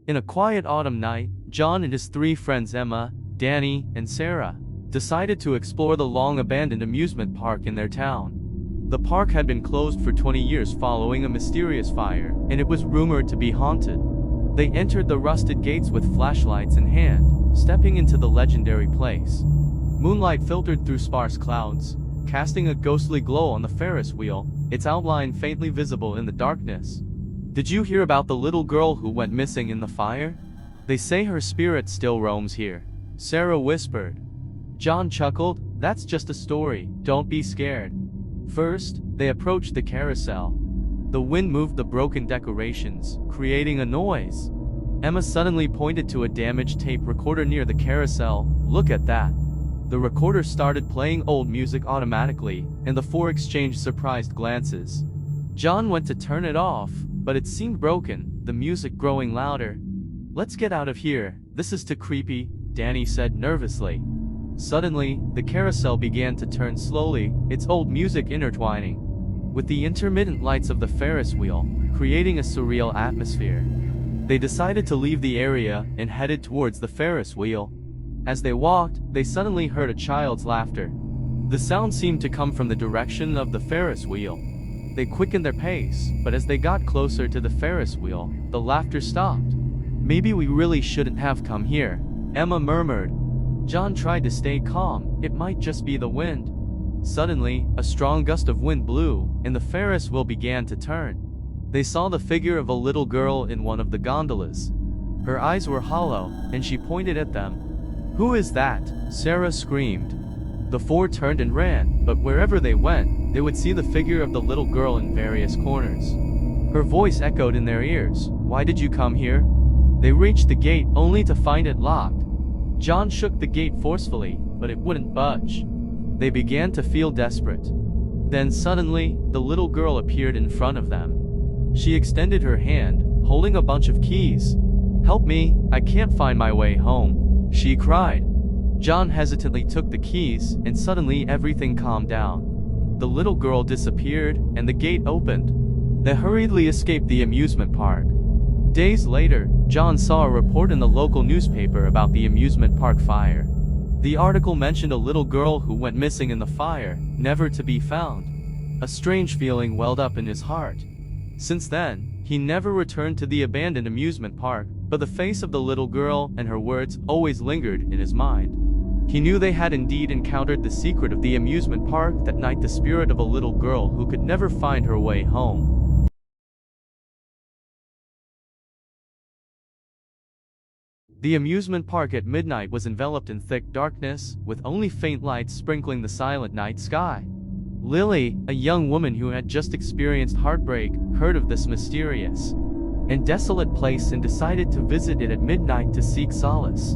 In a quiet autumn night, John and his three friends Emma, Danny, and Sarah decided to explore the long-abandoned amusement park in their town. The park had been closed for 20 years following a mysterious fire, and it was rumored to be haunted. They entered the rusted gates with flashlights in hand, stepping into the legendary place. Moonlight filtered through sparse clouds, casting a ghostly glow on the Ferris wheel, its outline faintly visible in the darkness. "Did you hear about the little girl who went missing in the fire? They say her spirit still roams here," Sarah whispered. John chuckled, "That's just a story, don't be scared." First, they approached the carousel. The wind moved the broken decorations, creating a noise. Emma suddenly pointed to a damaged tape recorder near the carousel. "Look at that." The recorder started playing old music automatically, and the four exchanged surprised glances. John went to turn it off, but it seemed broken, the music growing louder. "Let's get out of here, this is too creepy," Danny said nervously. Suddenly, the carousel began to turn slowly, its old music intertwining with the intermittent lights of the Ferris wheel, creating a surreal atmosphere. They decided to leave the area and headed towards the Ferris wheel. As they walked, they suddenly heard a child's laughter. The sound seemed to come from the direction of the Ferris wheel. They quickened their pace, but as they got closer to the Ferris wheel, the laughter stopped. "Maybe we really shouldn't have come here," Emma murmured. John tried to stay calm, it might just be the wind. Suddenly, a strong gust of wind blew, and the Ferris wheel began to turn. They saw the figure of a little girl in one of the gondolas. Her eyes were hollow, and she pointed at them. "Who is that?" Sarah screamed. The four turned and ran, but wherever they went, they would see the figure of the little girl in various corners. Her voice echoed in their ears. "Why did you come here?" They reached the gate, only to find it locked. John shook the gate forcefully, but it wouldn't budge. They began to feel desperate. Then suddenly, the little girl appeared in front of them. She extended her hand, holding a bunch of keys. "Help me, I can't find my way home," she cried. John hesitantly took the keys, and suddenly everything calmed down. The little girl disappeared, and the gate opened. They hurriedly escaped the amusement park. Days later, John saw a report in the local newspaper about the amusement park fire. The article mentioned a little girl who went missing in the fire, never to be found. A strange feeling welled up in his heart. Since then, he never returned to the abandoned amusement park, but the face of the little girl and her words always lingered in his mind. He knew they had indeed encountered the secret of the amusement park that night, the spirit of a little girl who could never find her way home. The amusement park at midnight was enveloped in thick darkness, with only faint lights sprinkling the silent night sky. Lily, a young woman who had just experienced heartbreak, heard of this mysterious and desolate place and decided to visit it at midnight to seek solace.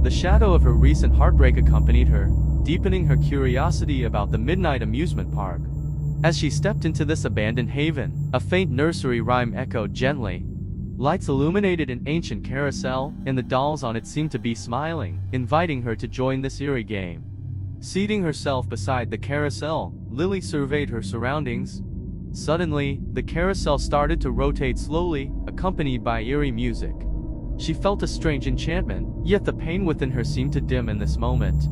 The shadow of her recent heartbreak accompanied her, deepening her curiosity about the midnight amusement park. As she stepped into this abandoned haven, a faint nursery rhyme echoed gently. Lights illuminated an ancient carousel, and the dolls on it seemed to be smiling, inviting her to join this eerie game. Seating herself beside the carousel, Lily surveyed her surroundings. Suddenly, the carousel started to rotate slowly, accompanied by eerie music. She felt a strange enchantment, yet the pain within her seemed to dim in this moment.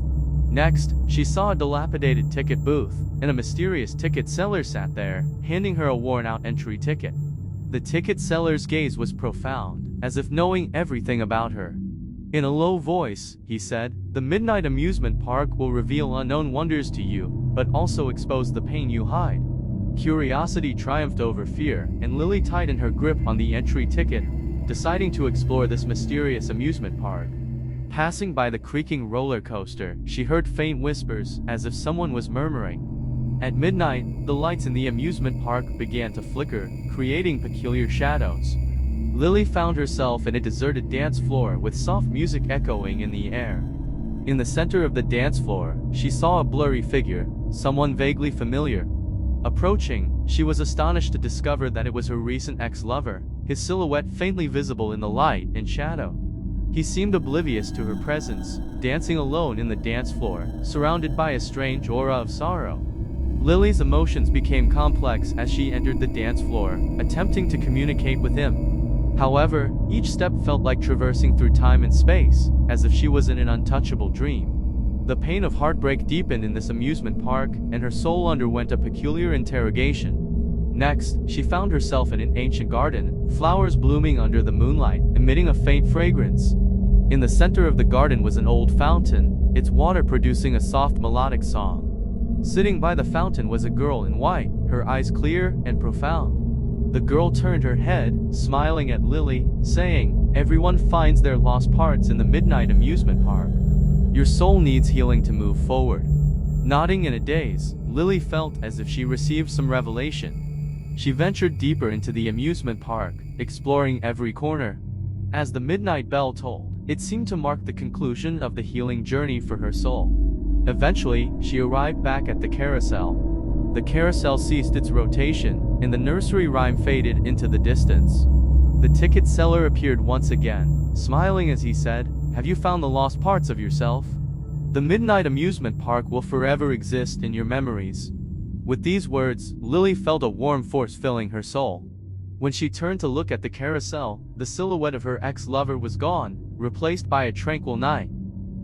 Next, she saw a dilapidated ticket booth, and a mysterious ticket seller sat there, handing her a worn-out entry ticket. The ticket seller's gaze was profound, as if knowing everything about her. In a low voice, he said, "The midnight amusement park will reveal unknown wonders to you, but also expose the pain you hide." Curiosity triumphed over fear, and Lily tightened her grip on the entry ticket, deciding to explore this mysterious amusement park. Passing by the creaking roller coaster, she heard faint whispers, as if someone was murmuring. At midnight, the lights in the amusement park began to flicker, creating peculiar shadows. Lily found herself in a deserted dance floor with soft music echoing in the air. In the center of the dance floor, she saw a blurry figure, someone vaguely familiar. Approaching, she was astonished to discover that it was her recent ex-lover, his silhouette faintly visible in the light and shadow. He seemed oblivious to her presence, dancing alone in the dance floor, surrounded by a strange aura of sorrow. Lily's emotions became complex as she entered the dance floor, attempting to communicate with him. However, each step felt like traversing through time and space, as if she was in an untouchable dream. The pain of heartbreak deepened in this amusement park, and her soul underwent a peculiar interrogation. Next, she found herself in an ancient garden, flowers blooming under the moonlight, emitting a faint fragrance. In the center of the garden was an old fountain, its water producing a soft melodic song. Sitting by the fountain was a girl in white, her eyes clear and profound. The girl turned her head, smiling at Lily, saying, "Everyone finds their lost parts in the midnight amusement park. Your soul needs healing to move forward." Nodding in a daze, Lily felt as if she received some revelation. She ventured deeper into the amusement park, exploring every corner. As the midnight bell tolled, it seemed to mark the conclusion of the healing journey for her soul. Eventually, she arrived back at the carousel. The carousel ceased its rotation, and the nursery rhyme faded into the distance. The ticket seller appeared once again, smiling as he said, "Have you found the lost parts of yourself? The midnight amusement park will forever exist in your memories." With these words, Lily felt a warm force filling her soul. When she turned to look at the carousel, the silhouette of her ex-lover was gone, replaced by a tranquil night.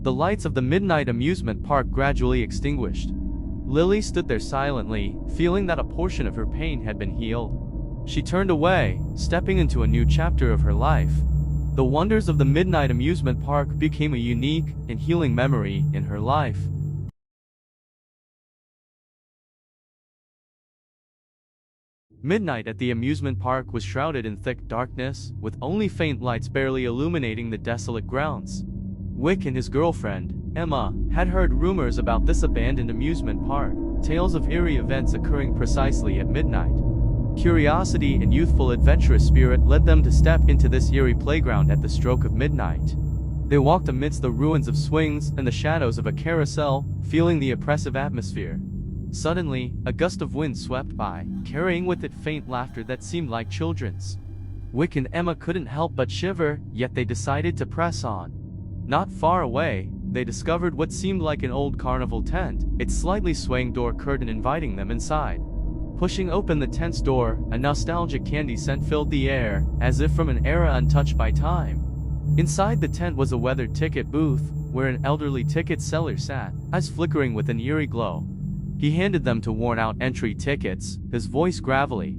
The lights of the midnight amusement park gradually extinguished. Lily stood there silently, feeling that a portion of her pain had been healed. She turned away, stepping into a new chapter of her life. The wonders of the midnight amusement park became a unique and healing memory in her life. Midnight at the amusement park was shrouded in thick darkness, with only faint lights barely illuminating the desolate grounds. Wick and his girlfriend, Emma, had heard rumors about this abandoned amusement park, tales of eerie events occurring precisely at midnight. Curiosity and youthful adventurous spirit led them to step into this eerie playground at the stroke of midnight. They walked amidst the ruins of swings and the shadows of a carousel, feeling the oppressive atmosphere. Suddenly, a gust of wind swept by, carrying with it faint laughter that seemed like children's. Wick and Emma couldn't help but shiver, yet they decided to press on. Not far away, they discovered what seemed like an old carnival tent, its slightly swaying door curtain inviting them inside. Pushing open the tent's door, a nostalgic candy scent filled the air, as if from an era untouched by time. Inside the tent was a weathered ticket booth, where an elderly ticket seller sat, eyes flickering with an eerie glow. He handed them to worn-out entry tickets, his voice gravelly,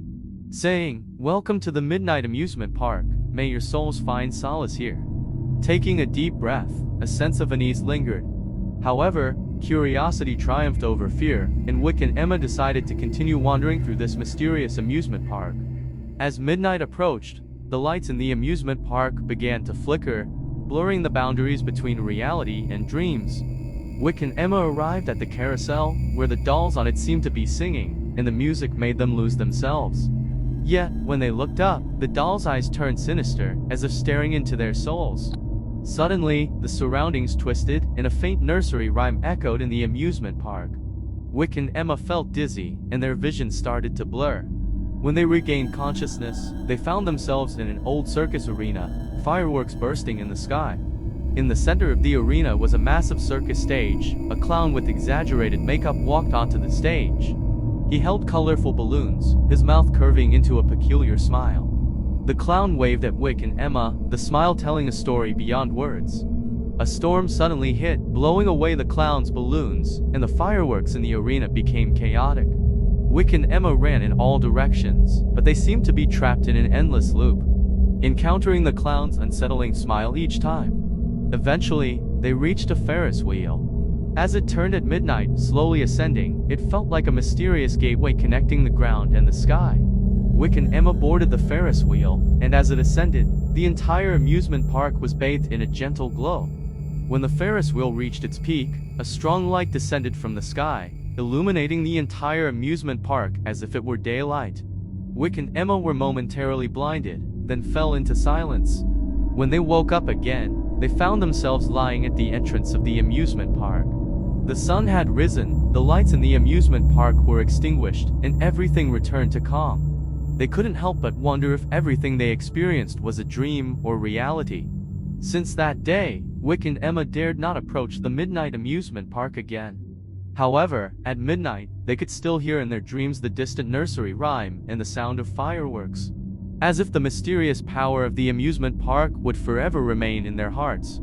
saying, "Welcome to the midnight amusement park, may your souls find solace here." Taking a deep breath, a sense of unease lingered. However, curiosity triumphed over fear, and Wick and Emma decided to continue wandering through this mysterious amusement park. As midnight approached, the lights in the amusement park began to flicker, blurring the boundaries between reality and dreams. Wick and Emma arrived at the carousel, where the dolls on it seemed to be singing, and the music made them lose themselves. Yet, when they looked up, the dolls' eyes turned sinister, as if staring into their souls. Suddenly, the surroundings twisted, and a faint nursery rhyme echoed in the amusement park. Wick and Emma felt dizzy, and their vision started to blur. When they regained consciousness, they found themselves in an old circus arena, fireworks bursting in the sky. In the center of the arena was a massive circus stage. A clown with exaggerated makeup walked onto the stage. He held colorful balloons, his mouth curving into a peculiar smile. The clown waved at Wick and Emma, the smile telling a story beyond words. A storm suddenly hit, blowing away the clown's balloons, and the fireworks in the arena became chaotic. Wick and Emma ran in all directions, but they seemed to be trapped in an endless loop, encountering the clown's unsettling smile each time. Eventually, they reached a Ferris wheel. As it turned at midnight, slowly ascending, it felt like a mysterious gateway connecting the ground and the sky. Wick and Emma boarded the Ferris wheel, and as it ascended, the entire amusement park was bathed in a gentle glow. When the Ferris wheel reached its peak, a strong light descended from the sky, illuminating the entire amusement park as if it were daylight. Wick and Emma were momentarily blinded, then fell into silence. When they woke up again, they found themselves lying at the entrance of the amusement park. The sun had risen, the lights in the amusement park were extinguished, and everything returned to calm. They couldn't help but wonder if everything they experienced was a dream or reality. Since that day, Wick and Emma dared not approach the midnight amusement park again. However, at midnight, they could still hear in their dreams the distant nursery rhyme and the sound of fireworks. as if the mysterious power of the amusement park would forever remain in their hearts.